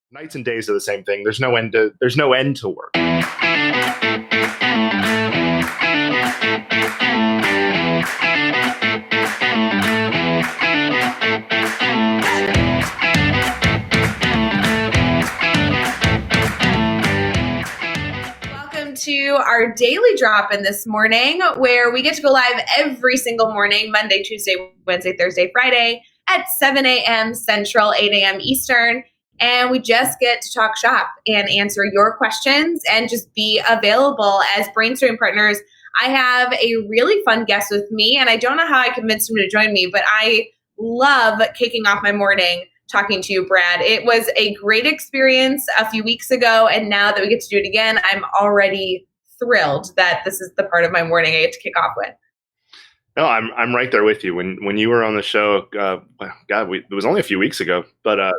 Nights and days are the same thing. There's no end to work. Welcome to our daily drop-in this morning, where we get to go live every single morning, Monday, Tuesday, Wednesday, Thursday, Friday at 7 a.m. Central, 8 a.m. Eastern. And we just get to talk shop and answer your questions and just be available as brainstorming partners. I have a really fun guest with me, and I don't know how I convinced him to join me, but I love kicking off my morning talking to you, Brad. It was a great experience a few weeks ago, and now that we get to do it again, I'm already thrilled that this is the part of my morning I get to kick off with. No, I'm right there with you. When you were on the show, it was only a few weeks ago, but I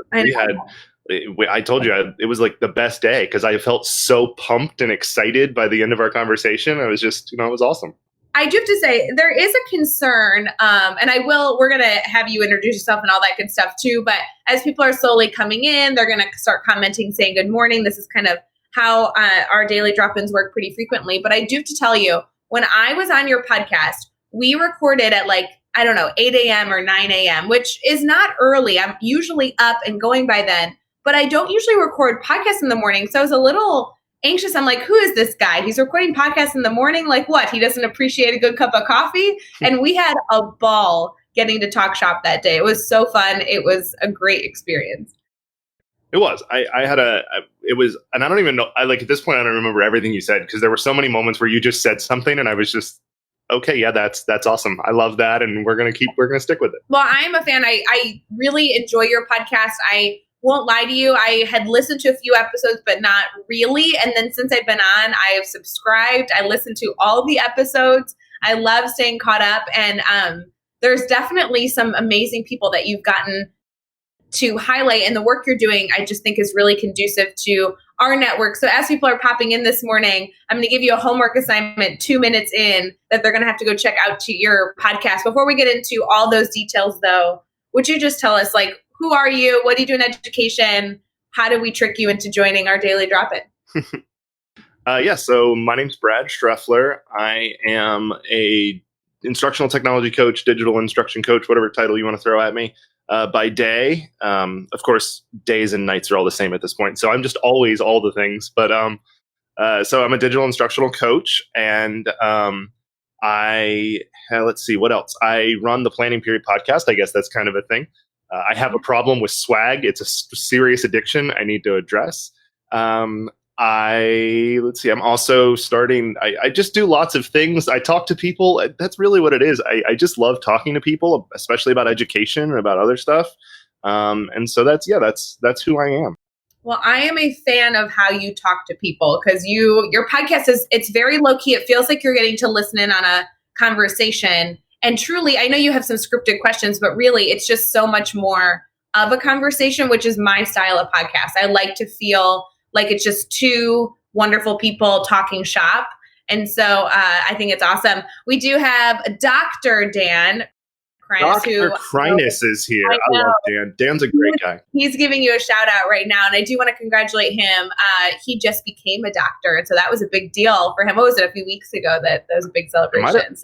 told you it was like the best day because I felt so pumped and excited by the end of our conversation. I was just, it was awesome. I do have to say there is a concern, and we're going to have you introduce yourself and all that good stuff too. But as people are slowly coming in, they're going to start commenting, saying good morning. This is kind of how our daily drop-ins work pretty frequently. But I do have to tell you, when I was on your podcast, we recorded at 8 a.m. or 9 a.m., which is not early. I'm usually up and going by then, but I don't usually record podcasts in the morning. So I was a little anxious. I'm like, who is this guy? He's recording podcasts in the morning. Like what? He doesn't appreciate a good cup of coffee? And we had a ball getting to talk shop that day. It was so fun. It was a great experience. It was. It was, and I don't even know. At this point, I don't remember everything you said because there were so many moments where you just said something and I was just, okay, yeah, that's awesome. I love that. And we're going to stick with it. Well, I'm a fan. I really enjoy your podcast. I won't lie to you. I had listened to a few episodes, but not really. And then since I've been on, I have subscribed. I listened to all the episodes. I love staying caught up. And there's definitely some amazing people that you've gotten to highlight. And the work you're doing, I just think is really conducive to our network. So as people are popping in this morning, I'm going to give you a homework assignment 2 minutes in that they're going to have to go check out to your podcast. Before we get into all those details though, would you just tell us who are you? What do you do in education? How do we trick you into joining our daily drop-in? So my name's Brad Dressler. I am a instructional technology coach, digital instruction coach, whatever title you want to throw at me. By day, of course, days and nights are all the same at this point. So I'm just always all the things. But so I'm a digital instructional coach, and let's see, what else? I run the Planning Period podcast. I guess that's kind of a thing. I have a problem with swag. It's a serious addiction I need to address. I'm also starting, I just do lots of things. I talk to people. That's really what it is. I just love talking to people, especially about education and about other stuff. And so that's who I am. Well, I am a fan of how you talk to people because your podcast it's very low key. It feels like you're getting to listen in on a conversation. And truly, I know you have some scripted questions, but really it's just so much more of a conversation, which is my style of podcast. I like to feel like it's just two wonderful people talking shop. And so I think it's awesome. We do have Dr. Dan Kreiness. Dr. Kreiness is here. I love Dan. Dan's a great guy. He's giving you a shout out right now. And I do want to congratulate him. He just became a doctor. And so that was a big deal for him. What was it, a few weeks ago that was a big celebration?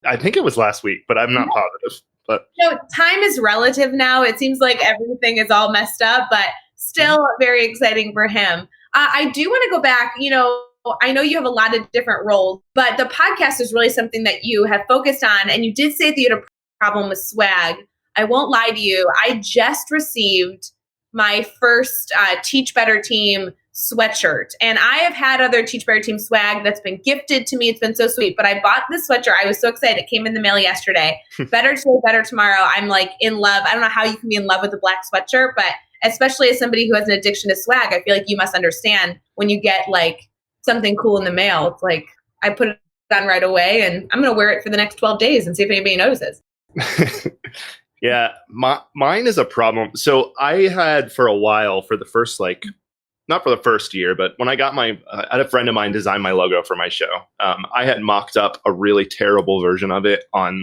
I think it was last week, but I'm not positive. But time is relative now. It seems like everything is all messed up, but still very exciting for him. I do want to go back. I know you have a lot of different roles, but the podcast is really something that you have focused on. And you did say that you had a problem with swag. I won't lie to you. I just received my first Teach Better Team sweatshirt. And I have had other Teach Better Team swag that's been gifted to me. It's been so sweet. But I bought this sweatshirt. I was so excited. It came in the mail yesterday. Better today, better tomorrow. I'm in love. I don't know how you can be in love with a black sweatshirt, but especially as somebody who has an addiction to swag, I feel like you must understand when you get something cool in the mail. It's like I put it on right away and I'm going to wear it for the next 12 days and see if anybody notices. Yeah, mine is a problem. So I had for a while, for the first not for the first year, but when I got I had a friend of mine design my logo for my show. I had mocked up a really terrible version of it on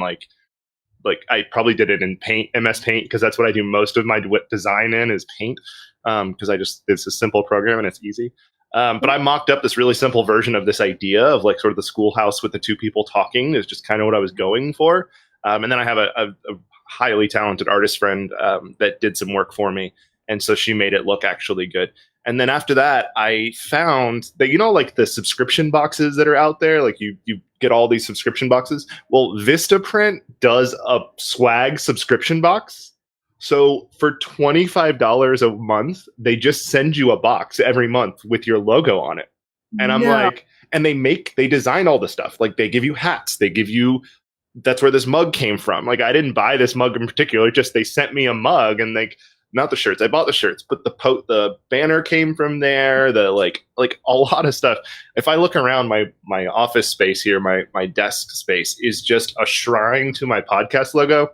I probably did it in Paint, MS Paint, because that's what I do most of my design in is Paint. because it's a simple program and it's easy. But I mocked up this really simple version of this idea of like sort of the schoolhouse with the two people talking is just kind of what I was going for. And then I have a highly talented artist friend that did some work for me. And so she made it look actually good. And then after that, I found that, like the subscription boxes that are out there, like you get all these subscription boxes. Well, Vistaprint does a swag subscription box. So for $25 a month, they just send you a box every month with your logo on it. And I'm like, and they design all the stuff. Like they give you hats. That's where this mug came from. Like I didn't buy this mug in particular, just they sent me a mug and not the shirts. I bought the shirts, but the banner came from there. The like a lot of stuff. If I look around my office space here, my desk space is just a shrine to my podcast logo,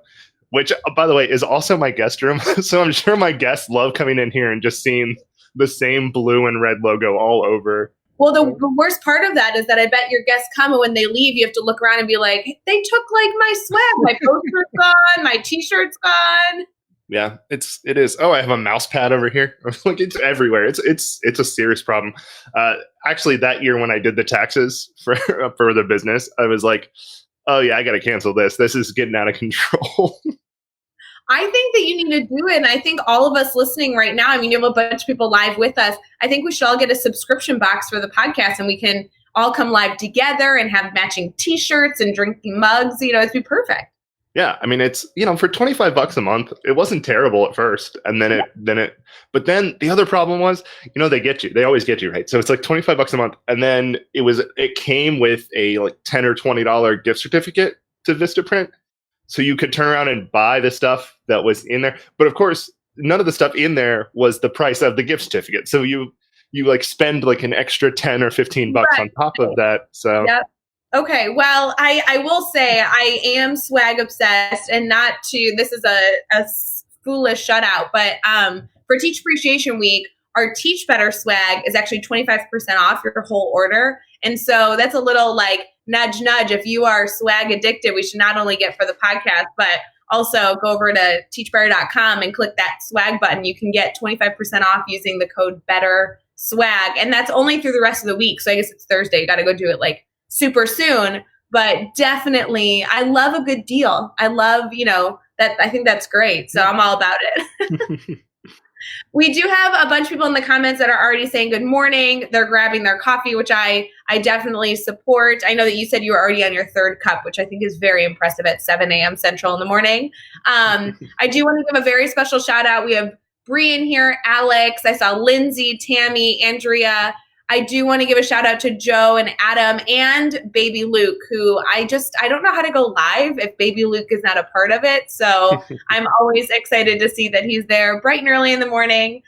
which, by the way, is also my guest room. So I'm sure my guests love coming in here and just seeing the same blue and red logo all over. Well, the worst part of that is that I bet your guests come and when they leave, you have to look around and be like, they took like my swag, my poster's gone, my t-shirt's gone. Yeah, it is. Oh, I have a mouse pad over here. Like it's everywhere. It's a serious problem. Actually, that year when I did the taxes for the business, I was like, oh yeah, I got to cancel this. This is getting out of control. I think that you need to do it. And I think all of us listening right now, I mean, you have a bunch of people live with us. I think we should all get a subscription box for the podcast and we can all come live together and have matching t-shirts and drinking mugs. It'd be perfect. Yeah. I mean, it's, for $25 a month, it wasn't terrible at first. And then but then the other problem was, they always get you, right? So it's like $25 a month. And then it came with a like $10 or $20 gift certificate to Vistaprint. So you could turn around and buy the stuff that was in there. But of course, none of the stuff in there was the price of the gift certificate. So you like spend like an extra 10 or 15 bucks on top of that. So yep. Okay. Well, I will say I am swag obsessed and this is a foolish shutout, but for Teach Appreciation Week, our Teach Better swag is actually 25% off your whole order. And so that's a little like nudge, nudge. If you are swag addicted, we should not only get for the podcast, but also go over to teachbetter.com and click that swag button. You can get 25% off using the code BETTER SWAG. And that's only through the rest of the week. So I guess it's Thursday. You got to go do it like super soon. But definitely, I love a good deal. I love, that. I think that's great. So I'm all about it. We do have a bunch of people in the comments that are already saying good morning. They're grabbing their coffee, which I definitely support. I know that you said you were already on your third cup, which I think is very impressive at 7 a.m. Central in the morning. I do want to give a very special shout out. We have Bree in here, Alex. I saw Lindsay, Tammy, Andrea. I do want to give a shout out to Joe and Adam and Baby Luke, who I don't know how to go live if Baby Luke is not a part of it. So I'm always excited to see that he's there bright and early in the morning,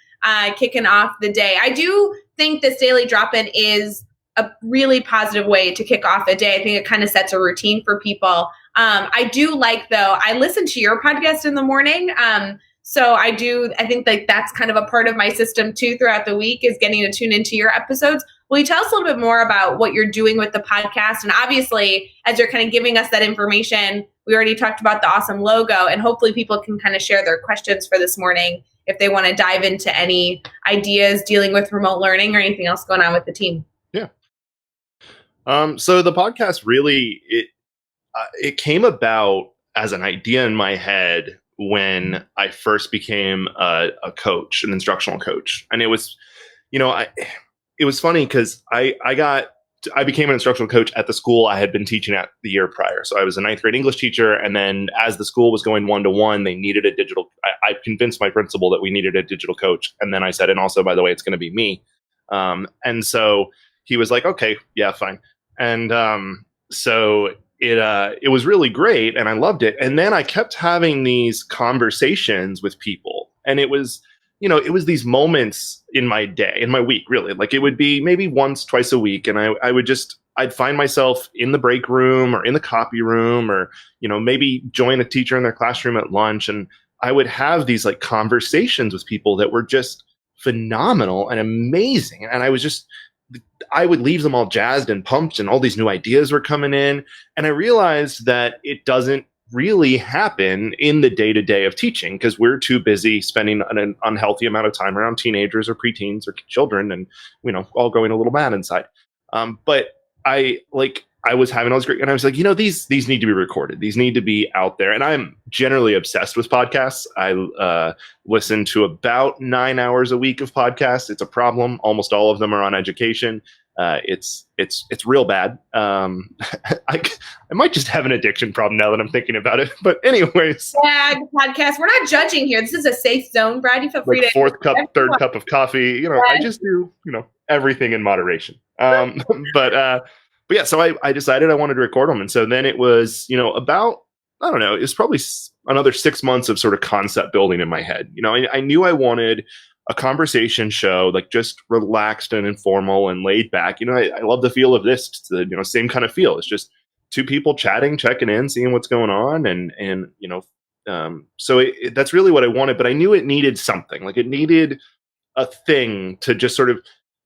kicking off the day. I do think this daily drop-in is a really positive way to kick off a day. I think it kind of sets a routine for people. I do like, though, I listen to your podcast in the morning. So I think like that's kind of a part of my system too throughout the week is getting to tune into your episodes. Will you tell us a little bit more about what you're doing with the podcast? And obviously, as you're kind of giving us that information, we already talked about the awesome logo, and hopefully people can kind of share their questions for this morning if they want to dive into any ideas dealing with remote learning or anything else going on with the team. Yeah. So the podcast really, it came about as an idea in my head when I first became a coach, an instructional coach. And it was, it was funny because I became an instructional coach at the school I had been teaching at the year prior. So I was a 9th grade English teacher. And then as the school was going 1-to-1, they needed a digital, I convinced my principal that we needed a digital coach. And then I said, and also, by the way, it's going to be me. And so he was like, okay, yeah, fine. And so it was really great and I loved it. And then I kept having these conversations with people, and it was these moments in my day, in my week, really. Like it would be maybe once, twice a week. And I'd find myself in the break room or in the copy room or, maybe join a teacher in their classroom at lunch. And I would have these like conversations with people that were just phenomenal and amazing. And I would leave them all jazzed and pumped, and all these new ideas were coming in. And I realized that it doesn't really happen in the day-to-day of teaching because we're too busy spending an unhealthy amount of time around teenagers or preteens or children and, all going a little mad inside. But I was having all this great, and I was like, these need to be recorded. These need to be out there. And I'm generally obsessed with podcasts. I listen to about 9 hours a week of podcasts. It's a problem. Almost all of them are on education. It's real bad. I might just have an addiction problem now that I'm thinking about it. But anyways, podcast. We're not judging here. This is a safe zone, Brad. You feel free to fourth cup, third cup of coffee. I just do everything in moderation. But yeah, so I decided I wanted to record them, and so then it was about, I don't know, it was probably another 6 months of sort of concept building in my head. I knew I wanted a conversation show, like just relaxed and informal and laid back. I love the feel of this. It's the same kind of feel. It's just two people chatting, checking in, seeing what's going on, and so that's really what I wanted. But I knew it needed something. Like it needed a thing to just sort of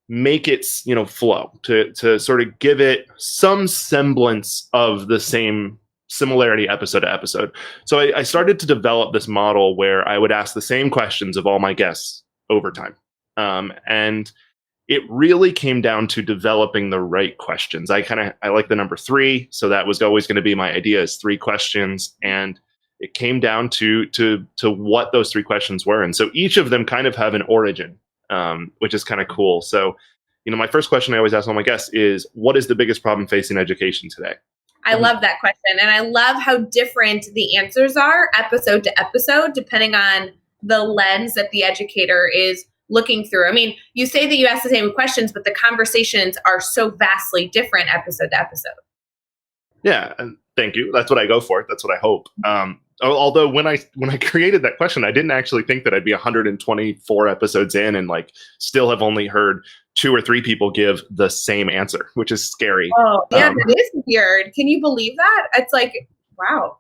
make it flow, to sort of give it some semblance of the same similarity episode to episode. So I started to develop this model where I would ask the same questions of all my guests over time. And it really came down to developing the right questions. I like the number 3. So that was always going to be my idea, is 3 questions. And it came down to what those 3 questions were. And so each of them kind of have an origin, which is kind of cool. So, my first question I always ask all my guests is, what is the biggest problem facing education today? I love that question. And I love how different the answers are episode to episode, depending on the lens that the educator is looking through. I mean, you say that you ask the same questions, but the conversations are so vastly different episode to episode. Yeah, and thank you. That's what I go for. That's what I hope. Although when I created that question, I didn't actually think that I'd be 124 episodes in and still have only heard 2 or 3 people give the same answer, which is scary. Oh, yeah, that is weird. Can you believe that? It's like, wow.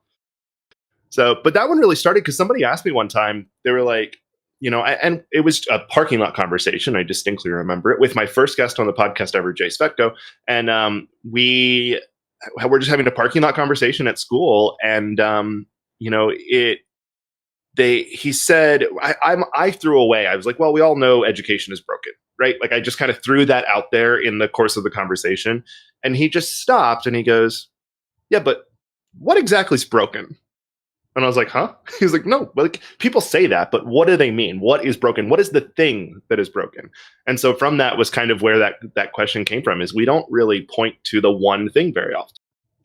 So, but that one really started because somebody asked me one time, they were like, and it was a parking lot conversation. I distinctly remember it with my first guest on the podcast ever, Jay Svetko. And we were just having a parking lot conversation at school. And, he said, I threw away. I was like, well, we all know education is broken, right? Like I just kind of threw that out there in the course of the conversation. And he just stopped and he goes, yeah, but what exactly is broken? And I was like, huh? He's like, no, people say that, but what do they mean? What is broken? What is the thing that is broken? And so from that was kind of where that question came from, is we don't really point to the one thing very often.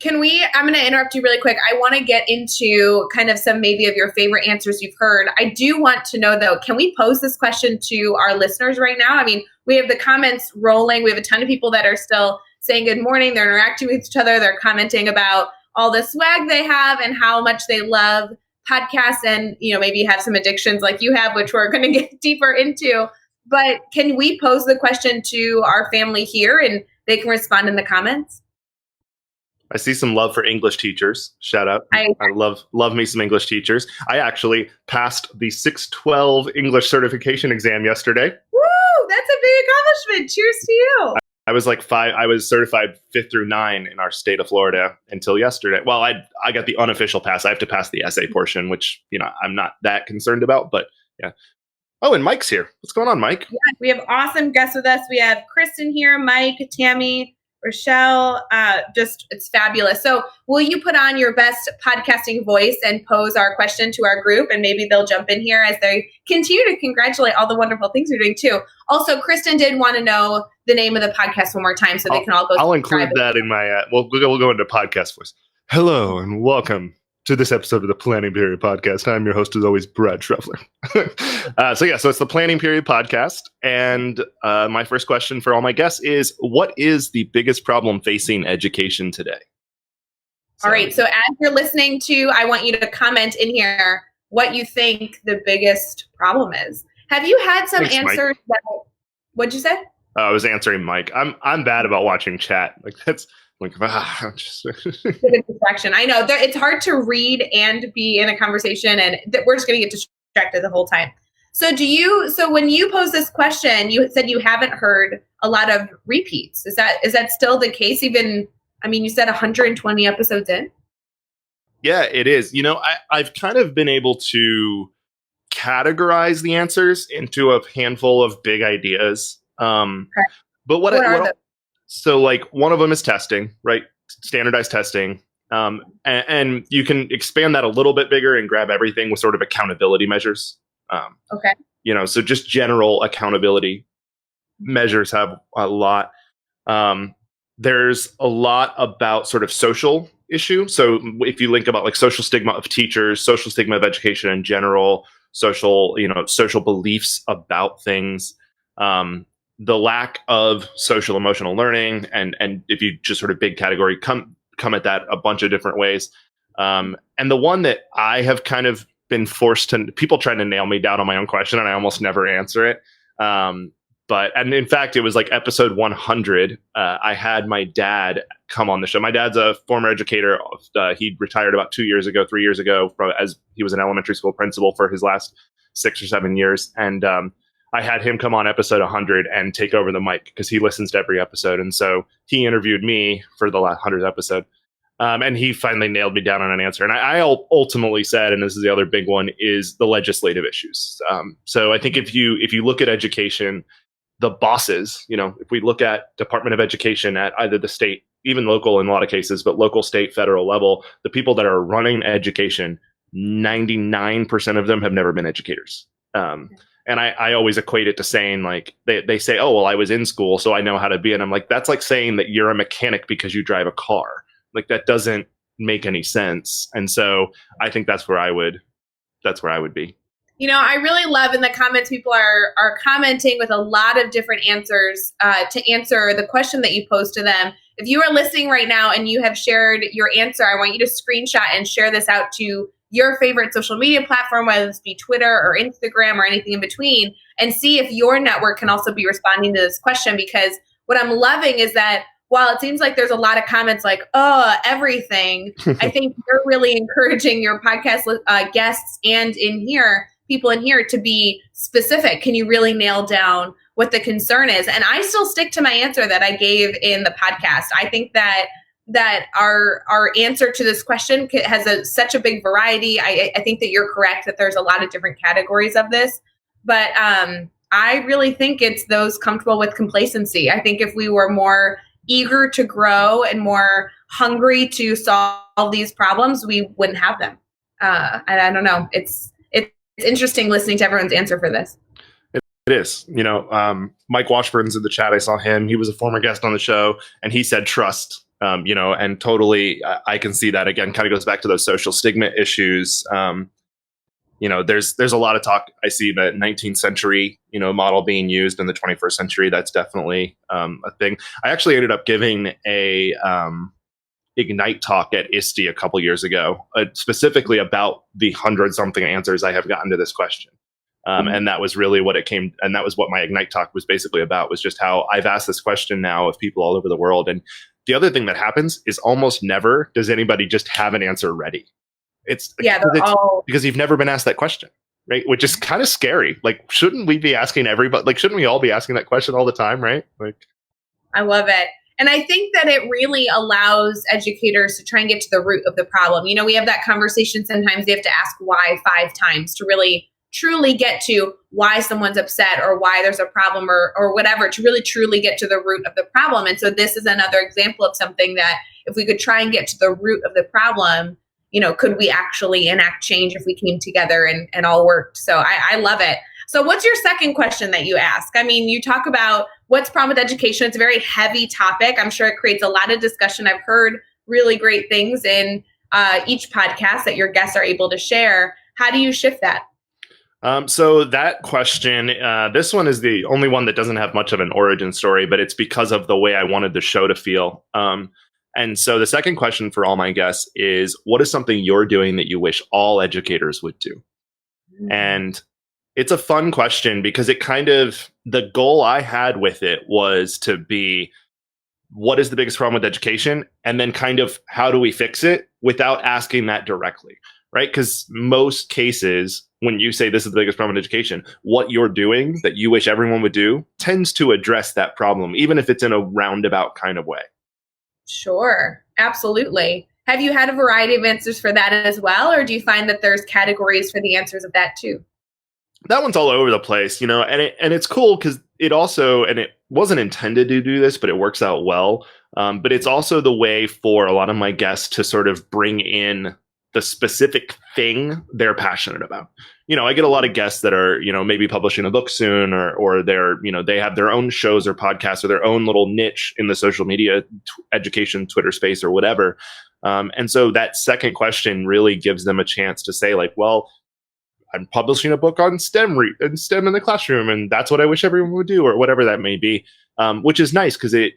I'm going to interrupt you really quick. I want to get into kind of some maybe of your favorite answers you've heard. I do want to know though, can we pose this question to our listeners right now? I mean, we have the comments rolling. We have a ton of people that are still saying good morning. They're interacting with each other. They're commenting about all the swag they have and how much they love podcasts, and maybe have some addictions like you have, which we're going to get deeper into. But can we pose the question to our family here and they can respond in the comments? I see some love for English teachers. Shout out. I love me some English teachers. I actually passed the 612 English certification exam yesterday. Woo! That's a big accomplishment. Cheers to you. I was I was certified 5th through 9 in our state of Florida until yesterday. Well, I got the unofficial pass. I have to pass the essay portion, which, I'm not that concerned about, but yeah. Oh, and Mike's here. What's going on, Mike? Yeah, we have awesome guests with us. We have Kristen here, Mike, Tammy, Rochelle. It's fabulous. So will you put on your best podcasting voice and pose our question to our group, and maybe they'll jump in here as they continue to congratulate all the wonderful things you're doing too. Also, Kristen did want to know the name of the podcast one more time so they can all go. I'll include that in my, we'll go into podcast voice. Hello and welcome to this episode of the Planning Period Podcast. I'm your host, as always, Brad Dressler. So it's the Planning Period Podcast. And my first question for all my guests is, what is the biggest problem facing education today? All right. So as you're listening to, I want you to comment in here what you think the biggest problem is. Have you had some answers? What'd you say? I was answering Mike. I'm bad about watching chat. That's just a distraction. I know it's hard to read and be in a conversation, and we're just going to get distracted the whole time. So when you pose this question, you said you haven't heard a lot of repeats. Is that still the case? Even, you said 120 episodes in? Yeah, it is. I've kind of been able to categorize the answers into a handful of big ideas. Okay. But What are the so like one of them is testing, right? Standardized testing. And you can expand that a little bit bigger and grab everything with sort of accountability measures. Okay. So just general accountability measures have a lot. There's a lot about sort of social issue. So if you link about like social stigma of teachers, social stigma of education in general, social beliefs about things, the lack of social emotional learning, and if you just sort of big category come at that a bunch of different ways. And the one that I have kind of been forced to, people trying to nail me down on my own question, and I almost never answer it. And in fact, it was like episode 100. I had my dad come on the show. My dad's a former educator. He retired about 3 years ago, as he was an elementary school principal for his last 6 or 7 years. And I had him come on episode 100 and take over the mic because he listens to every episode. And so he interviewed me for the last 100th episode. And he finally nailed me down on an answer. And I ultimately said, and this is the other big one, is the legislative issues. So I think if you look at education, the bosses, if we look at Department of Education at either the state, even local in a lot of cases, but local, state, federal level, the people that are running education, 99% of them have never been educators. And I always equate it to saying, like, they say, oh, well, I was in school, so I know how to be. And I'm like, that's like saying that you're a mechanic because you drive a car. Like, that doesn't make any sense. And so I think that's where I would be. I really love in the comments, people are commenting with a lot of different answers to answer the question that you posed to them. If you are listening right now and you have shared your answer, I want you to screenshot and share this out to your favorite social media platform, whether this be Twitter or Instagram or anything in between, and see if your network can also be responding to this question. Because what I'm loving is that while it seems like there's a lot of comments like, oh, everything, I think you're really encouraging your podcast guests and people in here to be specific. Can you really nail down what the concern is? And I still stick to my answer that I gave in the podcast. I think that our answer to this question has such a big variety. I think that you're correct that there's a lot of different categories of this. But I really think it's those comfortable with complacency. I think if we were more eager to grow and more hungry to solve these problems, we wouldn't have them. And I don't know. It's interesting listening to everyone's answer for this. It is. Mike Washburn's in the chat. I saw him. He was a former guest on the show, and he said trust. And totally, I can see that again. Kind of goes back to those social stigma issues. There's a lot of talk. I see the 19th century, model being used in the 21st century. That's definitely a thing. I actually ended up giving a Ignite talk at ISTE a couple years ago, specifically about the 100-something answers I have gotten to this question. And that was really what and that was what my Ignite talk was basically about, was just how I've asked this question now of people all over the world. And the other thing that happens is almost never does anybody just have an answer ready. Because you've never been asked that question, right? Which is kind of scary. Like, shouldn't we be asking everybody? Like, shouldn't we all be asking that question all the time, right? Like, I love it. And I think that it really allows educators to try and get to the root of the problem. We have that conversation sometimes. You have to ask why 5 times to really truly get to why someone's upset or why there's a problem or whatever, to really truly get to the root of the problem. And so this is another example of something that if we could try and get to the root of the problem, could we actually enact change if we came together and all worked? So I love it. So what's your second question that you ask? I mean, you talk about what's problem with education. It's a very heavy topic. I'm sure it creates a lot of discussion. I've heard really great things in each podcast that your guests are able to share. How do you shift that? So that question, this one is the only one that doesn't have much of an origin story, but it's because of the way I wanted the show to feel. And so the second question for all my guests is, what is something you're doing that you wish all educators would do? Mm-hmm. And it's a fun question because the goal I had with it was to be, what is the biggest problem with education? And then kind of, how do we fix it without asking that directly, right? Because most cases, when you say this is the biggest problem in education, what you're doing that you wish everyone would do tends to address that problem, even if it's in a roundabout kind of way. Sure. Absolutely. Have you had a variety of answers for that as well? Or do you find that there's categories for the answers of that too? That one's all over the place, and it's cool because it also, and it wasn't intended to do this, but it works out well. But it's also the way for a lot of my guests to sort of bring in the specific thing they're passionate about. I get a lot of guests that are, maybe publishing a book soon, or they're, they have their own shows or podcasts or their own little niche in the social media education Twitter space or whatever. And so that second question really gives them a chance to say like, well, I'm publishing a book on STEM and STEM in the classroom, and that's what I wish everyone would do, or whatever that may be, which is nice because it,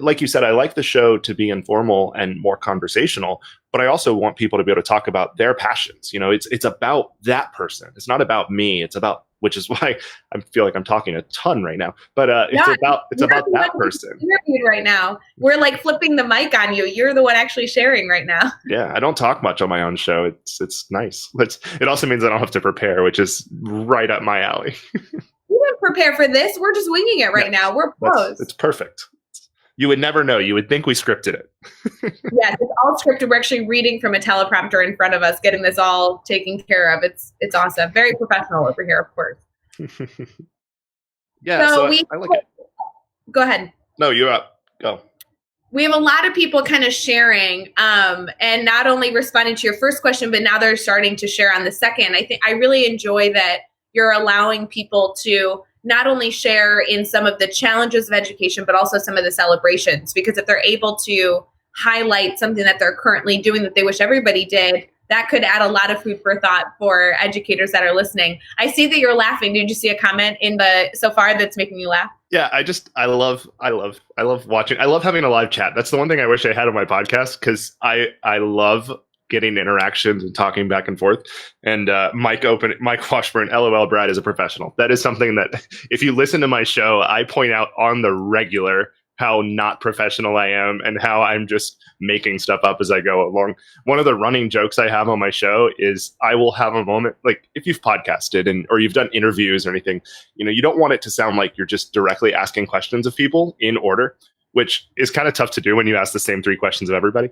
like you said, I like the show to be informal and more conversational, but I also want people to be able to talk about their passions. It's about that person. It's not about me. It's about, which is why I feel like I'm talking a ton right now, but it's about that person. Right now, we're like flipping the mic on you. You're the one actually sharing right now. Yeah, I don't talk much on my own show. It's nice. It also means I don't have to prepare, which is right up my alley. We didn't prepare for this. We're just winging it right now. We're pros. It's perfect. You would never know. You would think we scripted it. Yes, it's all scripted. We're actually reading from a teleprompter in front of us, getting this all taken care of. It's awesome. Very professional over here, of course. Yeah, so I like it. Go ahead. No, you're up. Go. We have a lot of people kind of sharing and not only responding to your first question, but now they're starting to share on the second. I think I really enjoy that you're allowing people to not only share in some of the challenges of education, but also some of the celebrations, because if they're able to highlight something that they're currently doing that they wish everybody did, that could add a lot of food for thought for educators that are listening. I see that you're laughing. Did you see a comment so far that's making you laugh? Yeah, I love watching. I love having a live chat. That's the one thing I wish I had on my podcast, because I love getting interactions and talking back and forth. And Mike Washburn, LOL, Brad is a professional. That is something that if you listen to my show, I point out on the regular how not professional I am and how I'm just making stuff up as I go along. One of the running jokes I have on my show is I will have a moment, like if you've podcasted or you've done interviews or anything, you don't want it to sound like you're just directly asking questions of people in order, which is kind of tough to do when you ask the same 3 questions of everybody.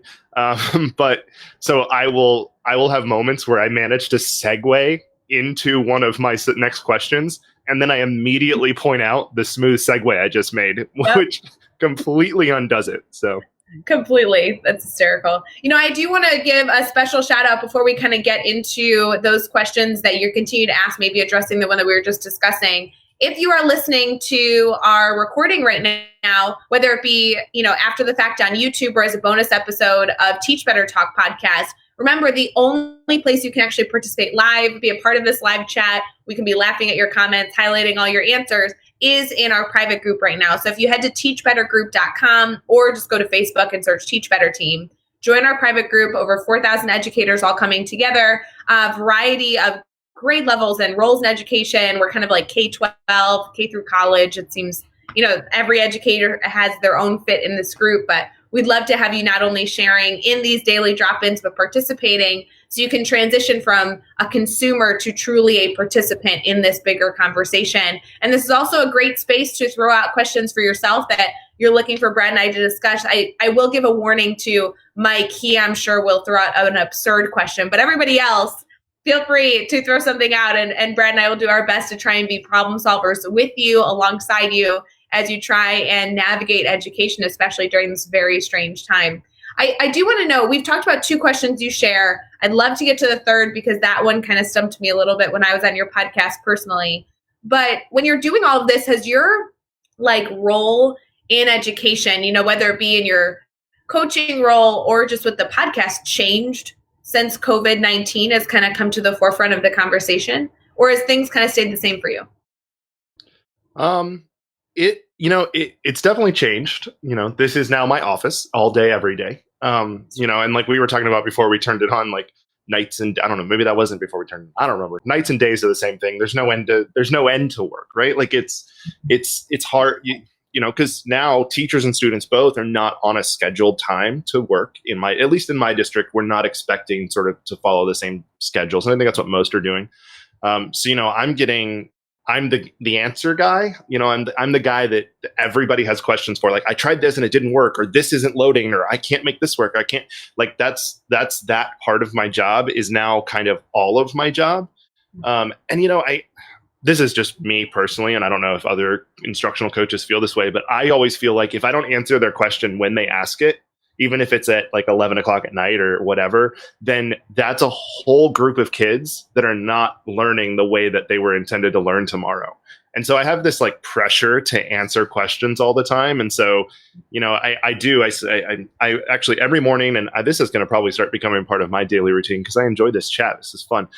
But so I will have moments where I manage to segue into one of my next questions, and then I immediately point out the smooth segue I just made, which completely undoes it. So completely. That's hysterical. I do want to give a special shout out before we kind of get into those questions that you continue to ask, maybe addressing the one that we were just discussing. If you are listening to our recording right now, whether it be, after the fact on YouTube or as a bonus episode of Teach Better Talk podcast, remember the only place you can actually participate live, be a part of this live chat, we can be laughing at your comments, highlighting all your answers, is in our private group right now. So if you head to teachbettergroup.com or just go to Facebook and search Teach Better Team, join our private group, over 4,000 educators all coming together, a variety of grade levels and roles in education. We're kind of like K-12, K through college. It seems, every educator has their own fit in this group, but we'd love to have you not only sharing in these daily drop-ins, but participating so you can transition from a consumer to truly a participant in this bigger conversation. And this is also a great space to throw out questions for yourself that you're looking for Brad and I to discuss. I will give a warning to Mike. He, I'm sure, will throw out an absurd question, but everybody else, feel free to throw something out, and Brad and I will do our best to try and be problem solvers with you, alongside you, as you try and navigate education, especially during this very strange time. I do want to know, we've talked about 2 questions you share. I'd love to get to the third, because that one kind of stumped me a little bit when I was on your podcast personally. But when you're doing all of this, has your role in education, whether it be in your coaching role or just with the podcast, changed since COVID-19 has kind of come to the forefront of the conversation, or has things kind of stayed the same for you? It's definitely changed. This is now my office all day, every day. And like we were talking about before we turned it on, like nights and I don't know, maybe that wasn't before we turned. I don't remember. Nights and days are the same thing. There's no end to work, right? Like it's hard. Because now teachers and students both are not on a scheduled time to work. At least in my district, we're not expecting sort of to follow the same schedules. And I think that's what most are doing. So I'm getting I'm the answer guy. I'm the guy that everybody has questions for. Like, I tried this and it didn't work, or this isn't loading, or I can't make this work. I can't, like, that's that part of my job is now kind of all of my job. And this is just me personally, and I don't know if other instructional coaches feel this way, but I always feel like if I don't answer their question when they ask it, even if it's at like 11 o'clock at night or whatever, then that's a whole group of kids that are not learning the way that they were intended to learn tomorrow. And so I have this like pressure to answer questions all the time. And so, I actually every morning, and this is going to probably start becoming part of my daily routine because I enjoy this chat. This is fun.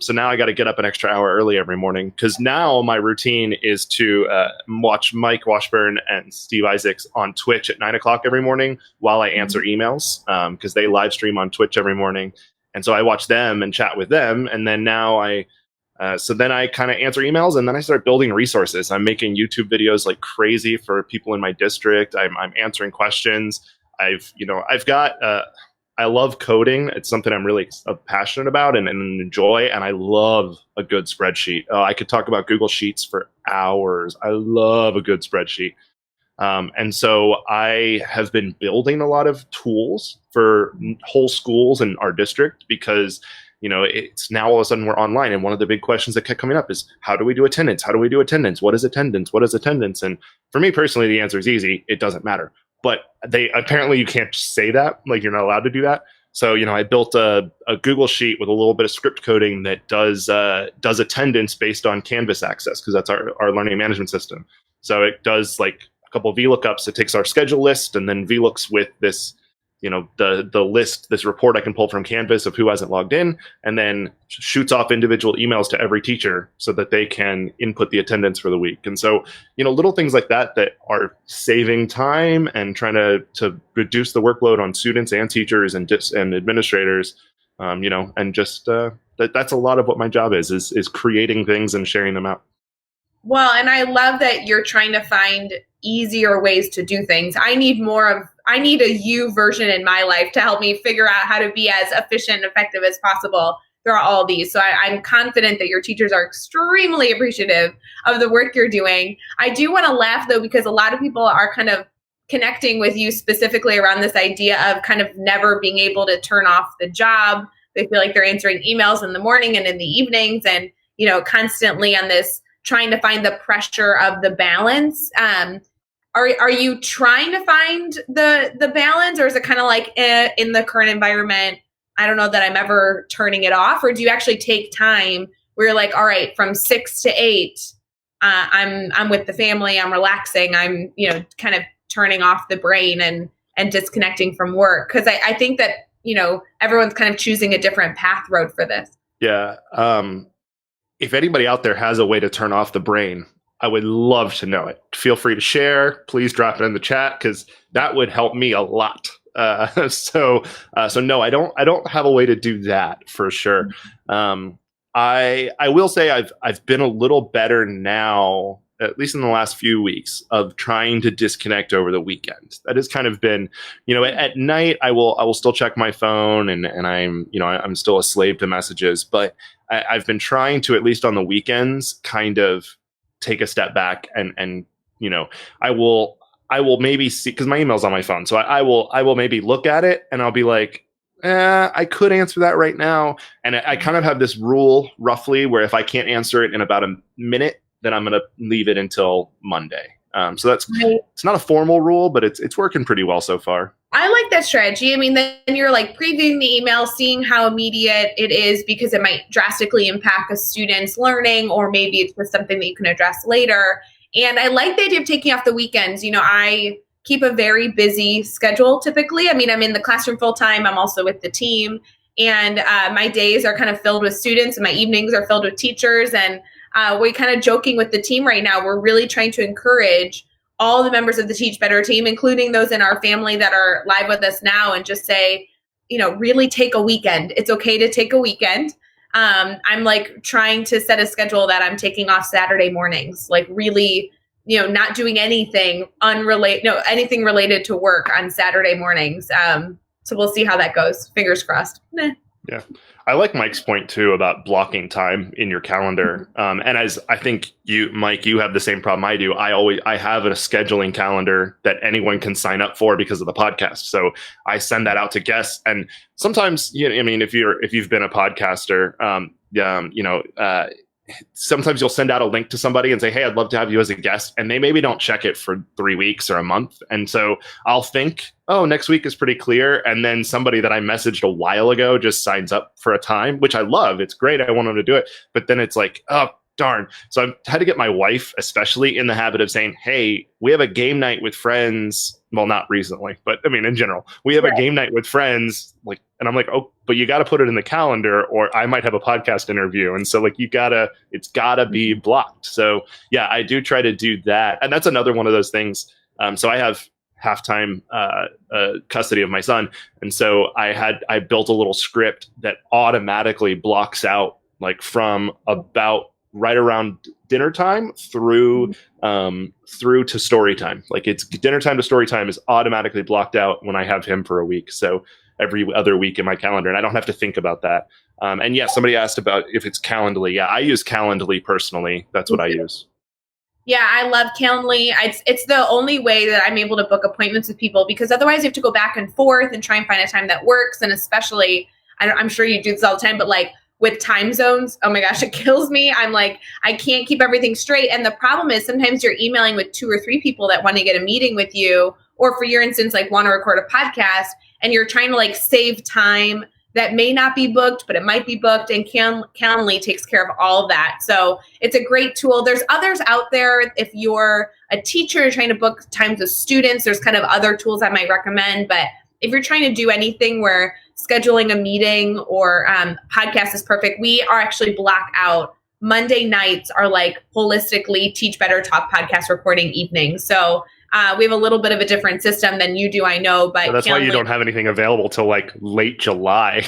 So now I got to get up an extra hour early every morning because now my routine is to watch Mike Washburn and Steve Isaacs on Twitch at 9 o'clock every morning while I answer emails because they live stream on Twitch every morning. And so I watch them and chat with them. And then now so then I kind of answer emails, and then I start building resources. I'm making YouTube videos like crazy for people in my district. I'm answering questions. I've got, I love coding. It's something I'm really passionate about and enjoy. And I love a good spreadsheet. I could talk about Google Sheets for hours. I love a good spreadsheet. And so I have been building a lot of tools for whole schools in our district because it's now all of a sudden we're online. And one of the big questions that kept coming up is, how do we do attendance? How do we do attendance? What is attendance? What is attendance? And for me personally, the answer is easy. It doesn't matter. But apparently you can't say that, like you're not allowed to do that. So, I built a Google Sheet with a little bit of script coding that does attendance based on Canvas access, because that's our learning management system. So it does like a couple of VLOOKUPs. It takes our schedule list and then VLOOKs with this, the list, this report I can pull from Canvas of who hasn't logged in, and then shoots off individual emails to every teacher so that they can input the attendance for the week. And so, little things like that are saving time and trying to reduce the workload on students and teachers and administrators, and just that's a lot of what my job is creating things and sharing them out. Well, and I love that you're trying to find easier ways to do things. I need a you version in my life to help me figure out how to be as efficient and effective as possible through all these. So I'm confident that your teachers are extremely appreciative of the work you're doing. I do want to laugh though, because a lot of people are kind of connecting with you specifically around this idea of kind of never being able to turn off the job. They feel like they're answering emails in the morning and in the evenings and, constantly on this trying to find the pressure of the balance. Are you trying to find the balance, or is it kind of like in the current environment, I don't know that I'm ever turning it off? Or do you actually take time where you're like, all right, from 6 to 8, I'm with the family, I'm relaxing, I'm kind of turning off the brain and disconnecting from work? Because I think that everyone's kind of choosing a different path road for this. Yeah. If anybody out there has a way to turn off the brain, I would love to know it. Feel free to share. Please drop it in the chat because that would help me a lot. So no, I don't have a way to do that for sure. I will say I've been a little better now, at least in the last few weeks, of trying to disconnect over the weekend. That has kind of been, at night I will still check my phone and I'm still a slave to messages, but I've been trying to, at least on the weekends, kind of take a step back and I will maybe see, because my email's on my phone. So I will maybe look at it and I'll be like, I could answer that right now. And I kind of have this rule roughly where if I can't answer it in about a minute, then I'm going to leave it until Monday. So that's, it's not a formal rule, but it's working pretty well so far. I like that strategy. I mean, then you're like previewing the email, seeing how immediate it is because it might drastically impact a student's learning, or maybe it's just something that you can address later. And I like the idea of taking off the weekends. I keep a very busy schedule typically. I mean, I'm in the classroom full time. I'm also with the team. And my days are kind of filled with students and my evenings are filled with teachers. And we're kind of joking with the team right now. We're really trying to encourage all the members of the Teach Better team, including those in our family that are live with us now, and just say, really take a weekend. It's okay to take a weekend. I'm like trying to set a schedule that I'm taking off Saturday mornings, like really, not doing anything anything related to work on Saturday mornings. So we'll see how that goes. Fingers crossed. Yeah. I like Mike's point too about blocking time in your calendar. And as I think you, Mike, you have the same problem I do. I have a scheduling calendar that anyone can sign up for because of the podcast. So I send that out to guests. And sometimes, I mean, if you've been a podcaster, sometimes you'll send out a link to somebody and say, hey, I'd love to have you as a guest. And they maybe don't check it for 3 weeks or a month. And so I'll think, oh, next week is pretty clear. And then somebody that I messaged a while ago just signs up for a time, which I love. It's great. I want them to do it. But then it's like, oh, darn. So I've had to get my wife, especially, in the habit of saying, hey, we have a game night with friends. Well, not recently, but I mean, in general, we have a game night with friends. And I'm like, oh, but you got to put it in the calendar or I might have a podcast interview. And so it's gotta be blocked. So yeah, I do try to do that. And that's another one of those things. So I have halftime custody of my son. And so I built a little script that automatically blocks out from about right around dinner time through to story time. It's dinner time to story time is automatically blocked out when I have him for a week. So every other week in my calendar, and I don't have to think about that. And yeah, somebody asked about if it's Calendly. Yeah, I use Calendly personally. That's what I use. Yeah, I love Calendly. It's the only way that I'm able to book appointments with people, because otherwise you have to go back and forth and try and find a time that works. And especially, I'm sure you do this all the time, but with time zones, oh my gosh, it kills me. I'm like, I can't keep everything straight. And the problem is sometimes you're emailing with 2 or 3 people that want to get a meeting with you, or for your instance, want to record a podcast, and you're trying to save time that may not be booked, but it might be booked. And Calendly takes care of all of that. So it's a great tool. There's others out there. If you're a teacher trying to book times with students, there's kind of other tools I might recommend. But if you're trying to do anything where scheduling a meeting or podcast is perfect, we are actually block out Monday nights are holistically Teach Better Talk podcast recording evenings. So we have a little bit of a different system than you do, I know. But so that's why you don't have anything available till late July.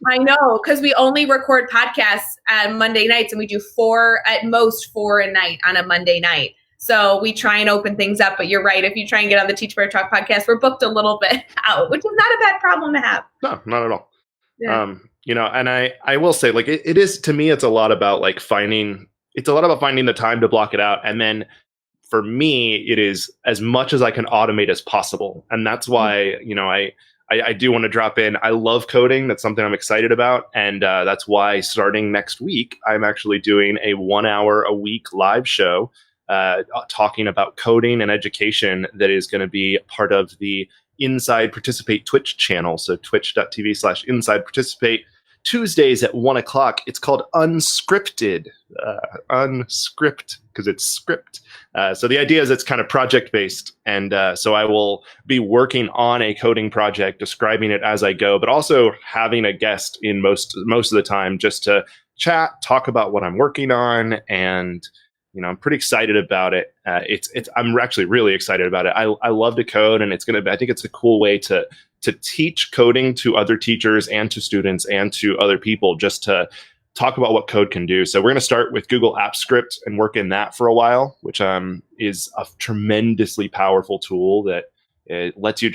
I know, because we only record podcasts on Monday nights, and we do 4 at most 4 a night on a Monday night. So we try and open things up. But you're right. If you try and get on the Teach Better Talk podcast, we're booked a little bit out, which is not a bad problem to have. No, not at all. Yeah. And I will say, it is, to me, it's a lot about finding the time to block it out. And then for me, it is as much as I can automate as possible. And that's why, I do want to drop in. I love coding. That's something I'm excited about. And that's why starting next week, I'm actually doing a 1 hour a week live show talking about coding and education that is going to be part of the Inside Participate Twitch channel. So twitch.tv/Inside Participate. Tuesdays at 1 o'clock. It's called Unscripted. Unscript, because it's script. So the idea is it's kind of project based. And so I will be working on a coding project, describing it as I go, but also having a guest in most of the time just to chat, talk about what I'm working on. And, I'm pretty excited about it. I'm actually really excited about it. I love to code, and I think it's a cool way to teach coding to other teachers and to students and to other people, just to talk about what code can do. So we're going to start with Google Apps Script and work in that for a while, which is a tremendously powerful tool that it lets you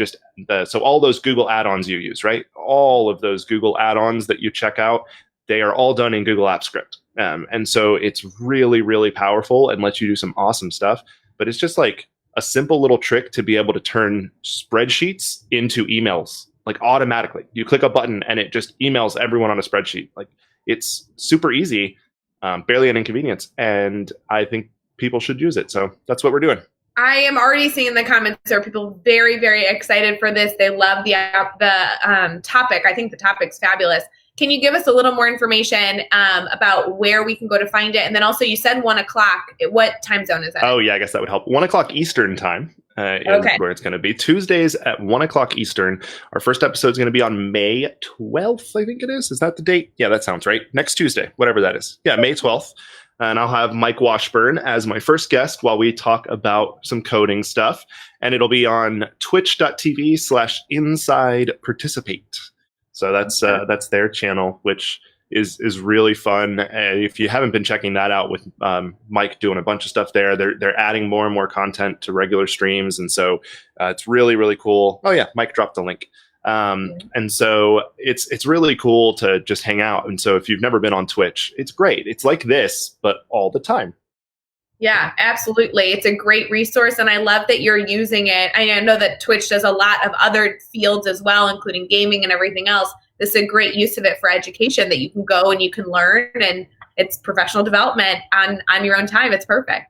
so all those Google add-ons you use, right? All of those Google add-ons that you check out, they are all done in Google Apps Script. And so it's really, really powerful and lets you do some awesome stuff. But it's just a simple little trick to be able to turn spreadsheets into emails, automatically. You click a button and it just emails everyone on a spreadsheet. It's super easy, barely an inconvenience. And I think people should use it. So that's what we're doing. I am already seeing in the comments there are people very, very excited for this. They love the topic. I think the topic's fabulous. Can you give us a little more information about where we can go to find it? And then also, you said 1 o'clock. What time zone is that? Oh, yeah, I guess that would help. 1 o'clock Eastern time is where it's going to be. Tuesdays at 1 o'clock Eastern. Our first episode is going to be on May 12th, I think it is. Is that the date? Yeah, that sounds right. Next Tuesday, whatever that is. Yeah, May 12th. And I'll have Mike Washburn as my first guest while we talk about some coding stuff. And it'll be on twitch.tv/Inside Participate. So that's their channel, which is really fun. If you haven't been checking that out with Mike doing a bunch of stuff there, they're adding more and more content to regular streams. And so it's really, really cool. Oh, yeah, Mike dropped the link. And so it's really cool to just hang out. And so if you've never been on Twitch, it's great. It's like this, but all the time. Yeah, absolutely. It's a great resource, and I love that you're using it. I know that Twitch does a lot of other fields as well, including gaming and everything else. This is a great use of it for education, that you can go and you can learn, and it's professional development on your own time. It's perfect.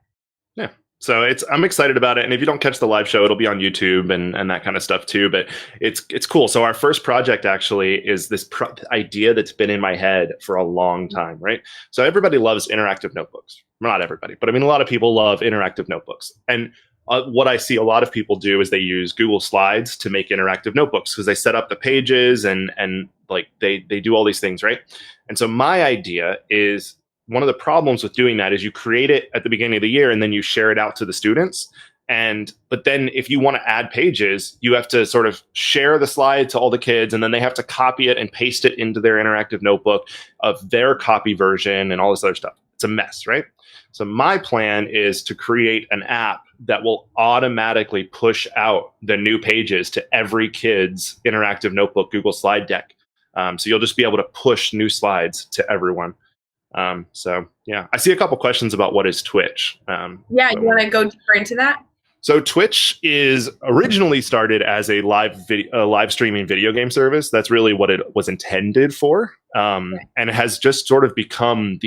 Yeah. So I'm excited about it. And if you don't catch the live show, it'll be on YouTube and that kind of stuff too. But it's cool. So our first project actually is this idea that's been in my head for a long time, right? So everybody loves interactive notebooks. Well, not everybody, but I mean, a lot of people love interactive notebooks. And what I see a lot of people do is they use Google Slides to make interactive notebooks because they set up the pages and like they do all these things, right? And so my idea is, one of the problems with doing that is you create it at the beginning of the year and then you share it out to the students. But then if you want to add pages, you have to sort of share the slide to all the kids, and then they have to copy it and paste it into their interactive notebook of their copy version and all this other stuff. It's a mess, right? So my plan is to create an app that will automatically push out the new pages to every kid's interactive notebook Google slide deck. So you'll just be able to push new slides to everyone. So yeah, I see a couple questions about what is Twitch. You want to go deeper into that? So Twitch is originally started as a live streaming video game service. That's really what it was intended for. And it has just sort of become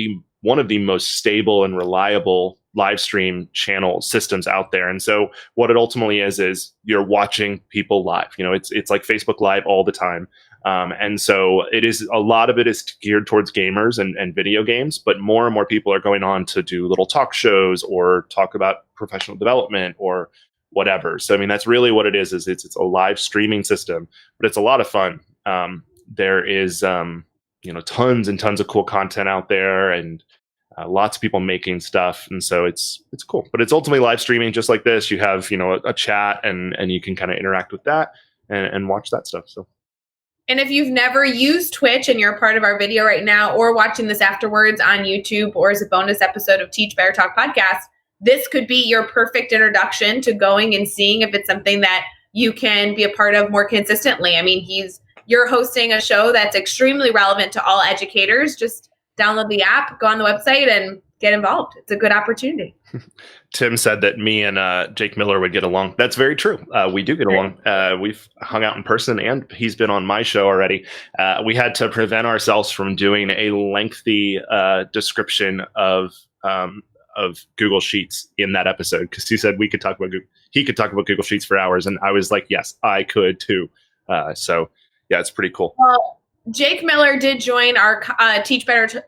one of the most stable and reliable live stream channel systems out there. And so what it ultimately is you're watching people live. You know, it's like Facebook Live all the time. And so a lot of it is geared towards gamers and video games, but more and more people are going on to do little talk shows or talk about professional development or whatever. So, I mean, that's really what it is it's a live streaming system, but it's a lot of fun. There is, tons and tons of cool content out there, and lots of people making stuff. And so it's cool, but it's ultimately live streaming just like this. You have, a chat and you can kind of interact with that and watch that stuff. So. And if you've never used Twitch and you're a part of our video right now or watching this afterwards on YouTube or as a bonus episode of Teach Better Talk podcast, this could be your perfect introduction to going and seeing if it's something that you can be a part of more consistently. I mean, you're hosting a show that's extremely relevant to all educators. Just download the app, go on the website, and get involved. It's a good opportunity. Tim said that me and Jake Miller would get along. That's very true. We do get along. We've hung out in person, and he's been on my show already. We had to prevent ourselves from doing a lengthy description of Google Sheets in that episode, because he said he could talk about Google Sheets for hours, and I was like, yes, I could too. So yeah, it's pretty cool. Well, Jake Miller did join our Teach Better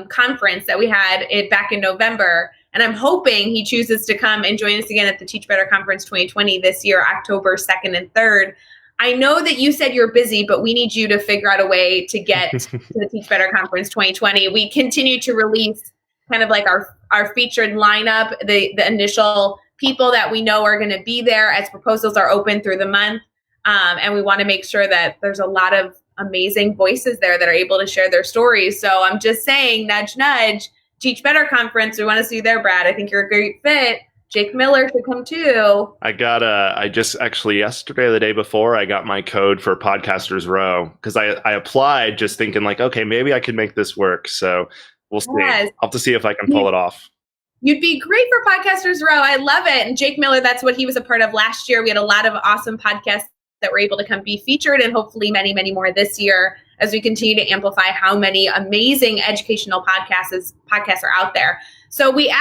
conference that we had back in November. And I'm hoping he chooses to come and join us again at the Teach Better Conference 2020 this year, October 2nd and 3rd. I know that you said you're busy, but we need you to figure out a way to get to the Teach Better Conference 2020. We continue to release kind of like our featured lineup, the initial people that we know are going to be there as proposals are open through the month. And we want to make sure that there's a lot of amazing voices there that are able to share their stories. So I'm just saying, nudge, nudge, Teach Better Conference. We want to see you there, Brad. I think you're a great fit. Jake Miller should come too. I just actually yesterday or the day before, I got my code for Podcasters Row, because I applied just thinking like, okay, maybe I could make this work. So we'll see. Yes. I'll have to see if I can pull it off. You'd be great for Podcasters Row. I love it. And Jake Miller, that's what he was a part of last year. We had a lot of awesome podcasts that were able to come be featured, and hopefully many, many more this year as we continue to amplify how many amazing educational podcasts are out there. So we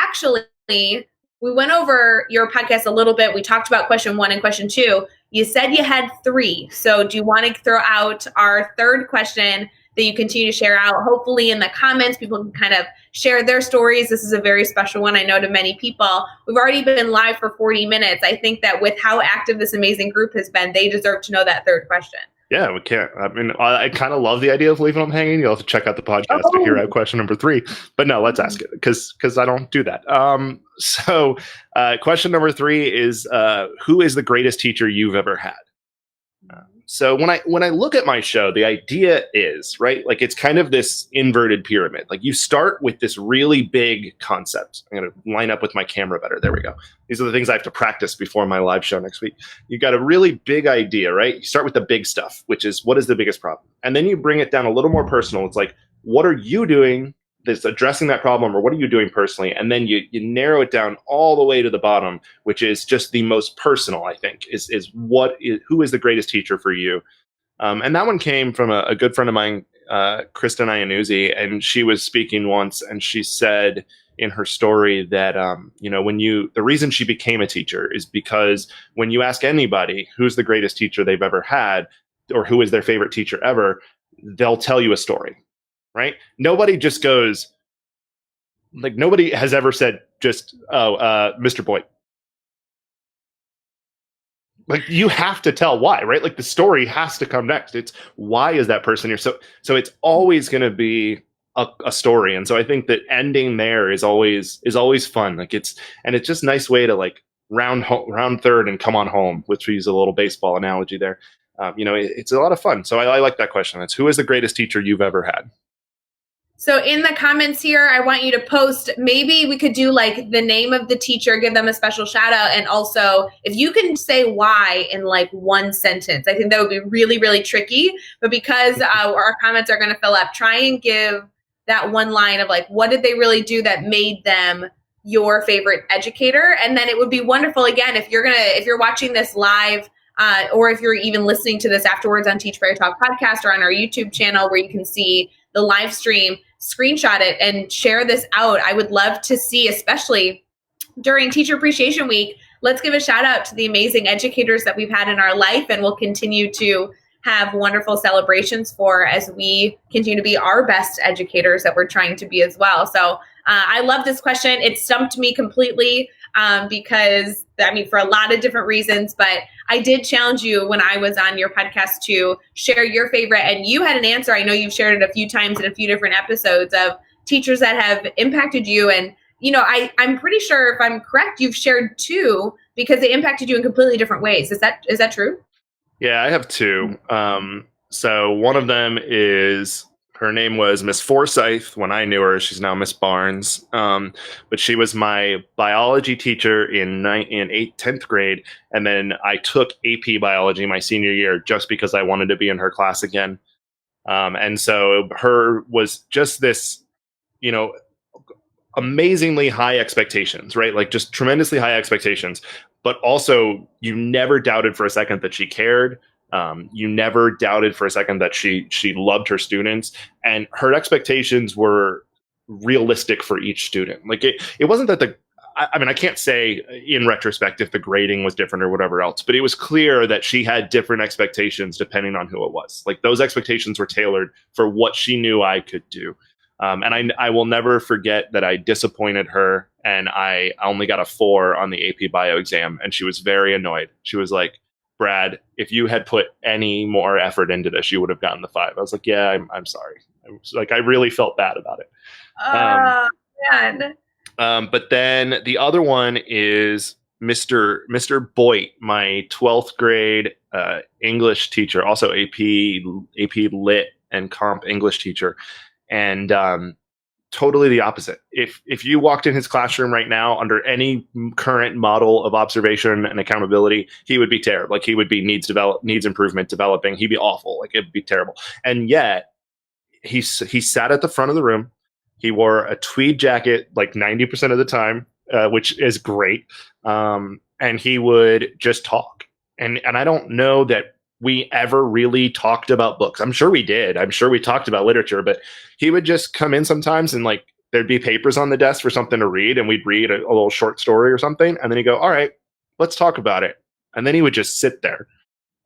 went over your podcast a little bit. We talked about question 1 and question 2. You said you had 3. So do you want to throw out our third question that you continue to share out? Hopefully in the comments, people can kind of share their stories. This is a very special one, I know, to many people. We've already been live for 40 minutes. I think that with how active this amazing group has been, they deserve to know that third question. Yeah, we can't. I mean, I kind of love the idea of leaving them hanging. You'll have to check out the podcast to hear out question number 3. But no, let's ask it, because I don't do that. So question number 3 is, who is the greatest teacher you've ever had? So when I look at my show, the idea is, right, like it's kind of this inverted pyramid. Like you start with this really big concept. I'm going to line up with my camera better. There we go. These are the things I have to practice before my live show next week. You got a really big idea, right? You start with the big stuff, which is what is the biggest problem? And then you bring it down a little more personal. It's like, what are you doing that's addressing that problem, or what are you doing personally? And then you narrow it down all the way to the bottom, which is just the most personal, I think, is who is the greatest teacher for you? And that one came from a good friend of mine, Kristen Iannuzzi, and she was speaking once, and she said in her story that, the reason she became a teacher is because when you ask anybody who's the greatest teacher they've ever had, or who is their favorite teacher ever, they'll tell you a story. Right? Nobody just goes, like, nobody has ever said just, Mr. Boyd. Like, you have to tell why, right? Like, the story has to come next. It's why is that person here? So it's always going to be a story. And so I think that ending there is always fun. Like it's just a nice way to like round third and come on home, which we use a little baseball analogy there. It's a lot of fun. So I like that question. It's who is the greatest teacher you've ever had? So in the comments here, I want you to post, maybe we could do like the name of the teacher, give them a special shout out. And also if you can say why in like one sentence, I think that would be really, really tricky. But because our comments are going to fill up, try and give that one line of like, what did they really do that made them your favorite educator? And then it would be wonderful. Again, if you're watching this live, or if you're even listening to this afterwards on Teach Better Talk podcast or on our YouTube channel where you can see the live stream, screenshot it and share this out. I would love to see, especially during Teacher Appreciation Week, let's give a shout out to the amazing educators that we've had in our life, and we'll continue to have wonderful celebrations for as we continue to be our best educators that we're trying to be as well. So I love this question. It stumped me completely because, for a lot of different reasons, but I did challenge you when I was on your podcast to share your favorite, and you had an answer. I know you've shared it a few times in a few different episodes of teachers that have impacted you. And, I'm pretty sure if I'm correct, you've shared two because they impacted you in completely different ways. Is that true? Yeah, I have two. So one of them is, her name was Miss Forsyth when I knew her. She's now Miss Barnes. But she was my biology teacher in 10th grade. And then I took AP biology my senior year just because I wanted to be in her class again. And so her was just this, amazingly high expectations, right? Like just tremendously high expectations. But also you never doubted for a second that she cared. You never doubted for a second that she loved her students, and her expectations were realistic for each student. Like it wasn't that I can't say in retrospect if the grading was different or whatever else, but it was clear that she had different expectations depending on who it was. Like those expectations were tailored for what she knew I could do. And I will never forget that I disappointed her and I only got a 4 on the AP bio exam, and she was very annoyed. She was like, Brad, if you had put any more effort into this, you would have gotten the 5. I was like, yeah, I'm sorry. I really felt bad about it. Man. But then the other one is Mr. Boyd, my 12th grade English teacher, also AP Lit and Comp English teacher. And totally the opposite. If you walked in his classroom right now under any current model of observation and accountability, he would be terrible. Like he would be needs improvement, developing. He'd be awful. Like it'd be terrible. And yet he sat at the front of the room. He wore a tweed jacket like 90% of the time, which is great. And he would just talk. And I don't know that we ever really talked about books. I'm sure we did. I'm sure we talked about literature, but he would just come in sometimes and like there'd be papers on the desk for something to read, and we'd read a little short story or something. And then he'd go, all right, let's talk about it. And then he would just sit there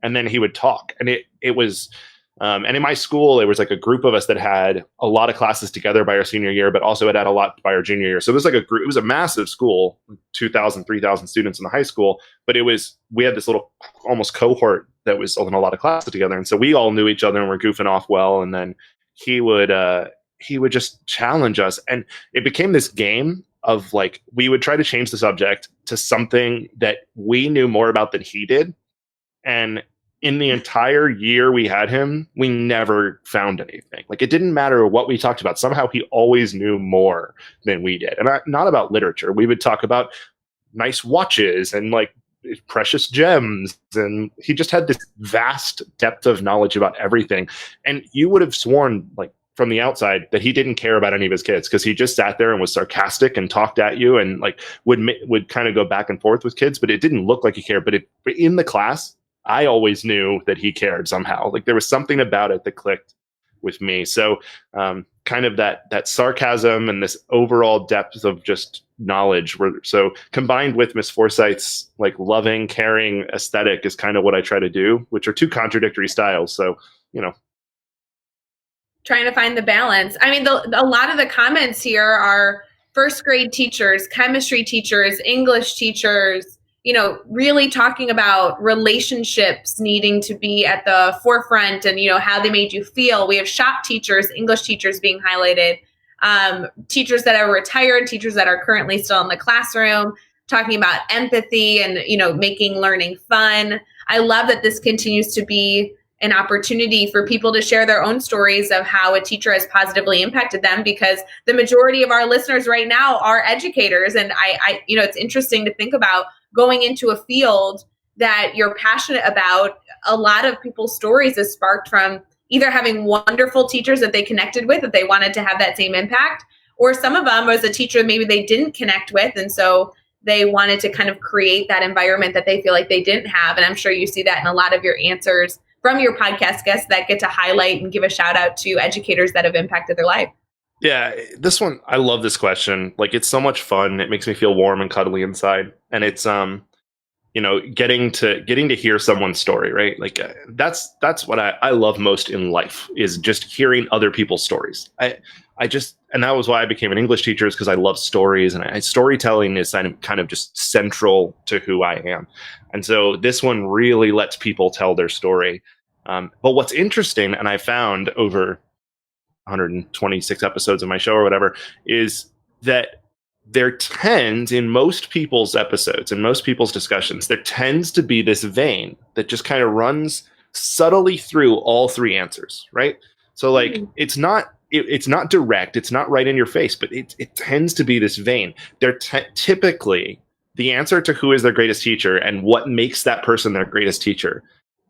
and then he would talk. And it was, and in my school, there was like a group of us that had a lot of classes together by our senior year, but also had a lot by our junior year. So it was like it was a massive school, 2,000, 3,000 students in the high school, but we had this little almost cohort that was in a lot of classes together. And so we all knew each other and were goofing off well. And then he would just challenge us. And it became this game of like, we would try to change the subject to something that we knew more about than he did. And in the entire year we had him, we never found anything. Like, it didn't matter what we talked about. Somehow he always knew more than we did. And not about literature. We would talk about nice watches and like precious gems. And he just had this vast depth of knowledge about everything. And you would have sworn, like, from the outside, that he didn't care about any of his kids, because he just sat there and was sarcastic and talked at you and like would kind of go back and forth with kids, but it didn't look like he cared. But in the class, I always knew that he cared somehow. Like, there was something about it that clicked with me. So kind of that sarcasm and this overall depth of just knowledge so combined with Miss Forsyth's like loving, caring aesthetic is kind of what I try to do, which are two contradictory styles. So, trying to find the balance. I mean, a lot of the comments here are first grade teachers, chemistry teachers, English teachers, really talking about relationships needing to be at the forefront and, how they made you feel. We have shop teachers, English teachers being highlighted, teachers that are retired, teachers that are currently still in the classroom, talking about empathy and, making learning fun. I love that this continues to be an opportunity for people to share their own stories of how a teacher has positively impacted them, because the majority of our listeners right now are educators. And it's interesting to think about going into a field that you're passionate about. A lot of people's stories is sparked from either having wonderful teachers that they connected with, that they wanted to have that same impact, or some of them was a teacher maybe they didn't connect with. And so they wanted to kind of create that environment that they feel like they didn't have. And I'm sure you see that in a lot of your answers from your podcast guests that get to highlight and give a shout out to educators that have impacted their life. Yeah, this one, I love this question. Like, it's so much fun. It makes me feel warm and cuddly inside. And it's, getting to hear someone's story, right? Like, that's what I love most in life, is just hearing other people's stories. And that was why I became an English teacher, is because I love stories, and storytelling is kind of just central to who I am. And so this one really lets people tell their story. But what's interesting, and I found over 126 episodes of my show or whatever, is that there tends, in most people's episodes, in most people's discussions, there tends to be this vein that just kind of runs subtly through all three answers, right? So like, it's not direct, it's not right in your face, but it tends to be this vein. They're typically the answer to who is their greatest teacher and what makes that person their greatest teacher.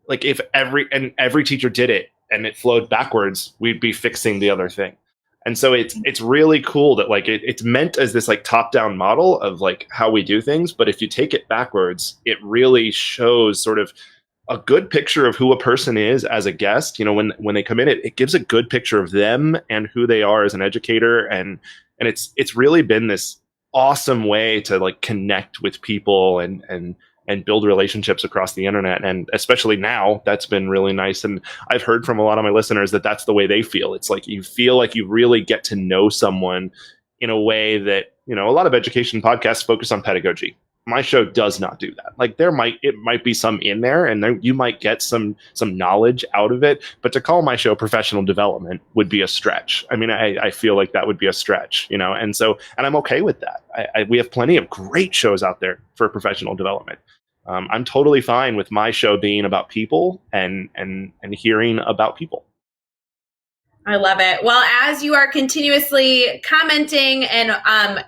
Like, if every teacher did it and it flowed backwards, we'd be fixing the other thing. And so it's really cool that like it's meant as this like top-down model of like how we do things, but if you take it backwards, it really shows sort of a good picture of who a person is as a guest. When they come in, it gives a good picture of them and who they are as an educator, and it's really been this awesome way to like connect with people and build relationships across the internet. And especially now, that's been really nice. And I've heard from a lot of my listeners that that's the way they feel. It's like you feel like you really get to know someone in a way that, a lot of education podcasts focus on pedagogy. My show does not do that. Like, it might be some in there, and you might get some knowledge out of it. But to call my show professional development would be a stretch. I mean, I feel like that would be a stretch, and I'm okay with that. We have plenty of great shows out there for professional development. I'm totally fine with my show being about people and hearing about people. I love it. Well, as you are continuously commenting and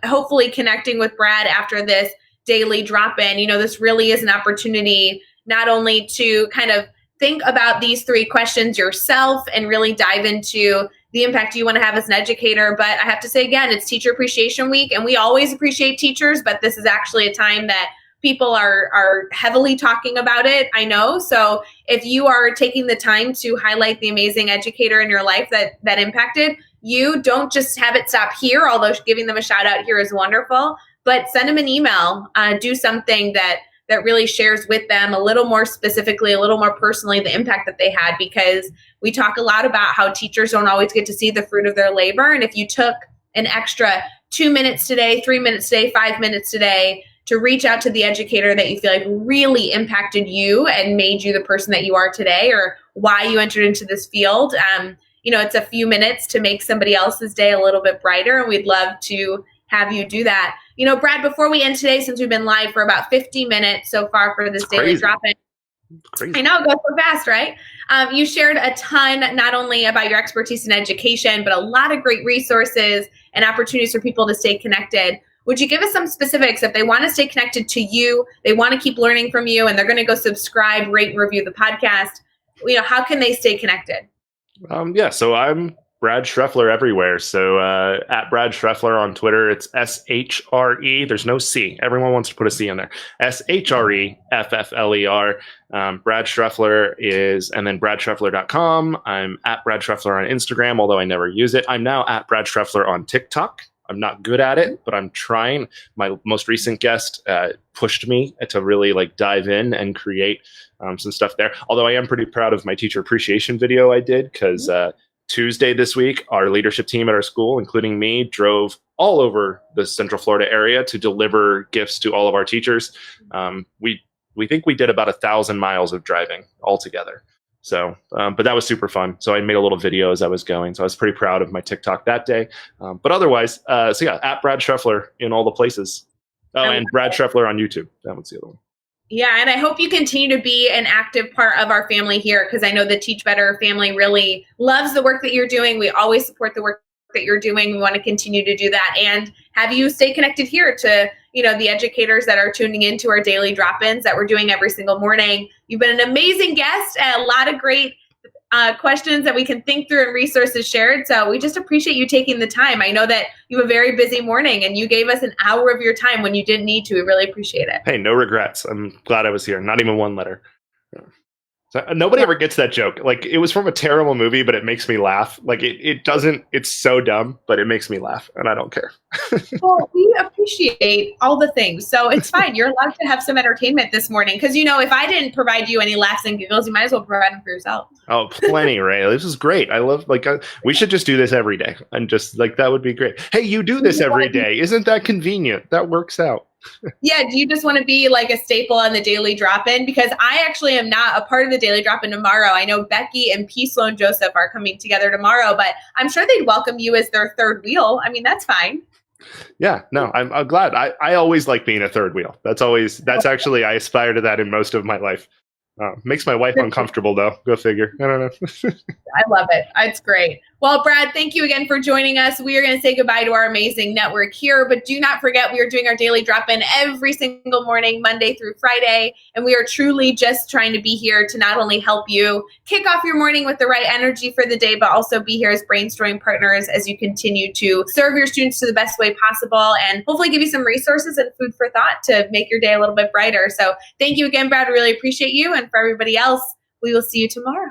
hopefully connecting with Brad after this daily drop-in, this really is an opportunity not only to kind of think about these three questions yourself and really dive into the impact you want to have as an educator. But I have to say, again, it's Teacher Appreciation Week, and we always appreciate teachers, but this is actually a time that people are heavily talking about it, I know. So if you are taking the time to highlight the amazing educator in your life that impacted you, don't just have it stop here, although giving them a shout out here is wonderful, but send them an email, do something that really shares with them a little more specifically, a little more personally, the impact that they had, because we talk a lot about how teachers don't always get to see the fruit of their labor. And if you took an extra 2 minutes today, 3 minutes today, 5 minutes today to reach out to the educator that you feel like really impacted you and made you the person that you are today, or why you entered into this field, it's a few minutes to make somebody else's day a little bit brighter. And we'd love to have you do that. Brad, before we end today, since we've been live for about 50 minutes so far for this daily drop-in, Crazy. I know, it goes so fast, right? You shared a ton, not only about your expertise in education, but a lot of great resources and opportunities for people to stay connected. Would you give us some specifics if they want to stay connected to you, they want to keep learning from you, and they're going to go subscribe, rate, and review the podcast? How can they stay connected? So I'm Brad Dressler everywhere. So at Brad Dressler on Twitter, it's SHRE. There's no C. Everyone wants to put a C in there. SHREFFLER. Brad Dressler is, and then bradstreffler.com. I'm at Brad Dressler on Instagram, although I never use it. I'm now at Brad Dressler on TikTok. I'm not good at it, but I'm trying. My most recent guest pushed me to really dive in and create some stuff there. Although I am pretty proud of my teacher appreciation video I did, because Tuesday this week, our leadership team at our school, including me, drove all over the Central Florida area to deliver gifts to all of our teachers. We think we did about 1,000 miles of driving altogether. So, but that was super fun. So I made a little video as I was going. So I was pretty proud of my TikTok that day. But otherwise, at Brad Dressler in all the places. Oh, and Brad Dressler on YouTube. That was the other one. Yeah, and I hope you continue to be an active part of our family here, because I know the Teach Better family really loves the work that you're doing. We always support the work that you're doing. We want to continue to do that and have you stay connected here to, the educators that are tuning into our daily drop-ins that we're doing every single morning. You've been an amazing guest, and a lot of great questions that we can think through and resources shared. So we just appreciate you taking the time. I know that you have a very busy morning and you gave us an hour of your time when you didn't need to. We really appreciate it. Hey, no regrets. I'm glad I was here. Not even one letter. So nobody ever gets that joke. It was from a terrible movie, but it makes me laugh. It doesn't, it's so dumb, but it makes me laugh and I don't care. Well, we appreciate all the things. So it's fine. You're allowed to have some entertainment this morning. Because, if I didn't provide you any laughs and giggles, you might as well provide them for yourself. Oh, plenty, Ray. This is great. I love, we should just do this every day. And just that would be great. Hey, you do this every day. Isn't that convenient? That works out. Yeah, do you just want to be a staple on the Daily Drop-In? Because I actually am not a part of the Daily Drop-In tomorrow. I know Becky and P. Sloan Joseph are coming together tomorrow, but I'm sure they'd welcome you as their third wheel. I mean, that's fine. Yeah, no, I'm glad. I always like being a third wheel. That's actually, I aspire to that in most of my life. Makes my wife uncomfortable, though. Go figure. I don't know. I love it. It's great. Well, Brad, thank you again for joining us. We are going to say goodbye to our amazing network here, but do not forget we are doing our daily drop-in every single morning, Monday through Friday, and we are truly just trying to be here to not only help you kick off your morning with the right energy for the day, but also be here as brainstorming partners as you continue to serve your students to the best way possible and hopefully give you some resources and food for thought to make your day a little bit brighter. So thank you again, Brad. I really appreciate you. And for everybody else, we will see you tomorrow.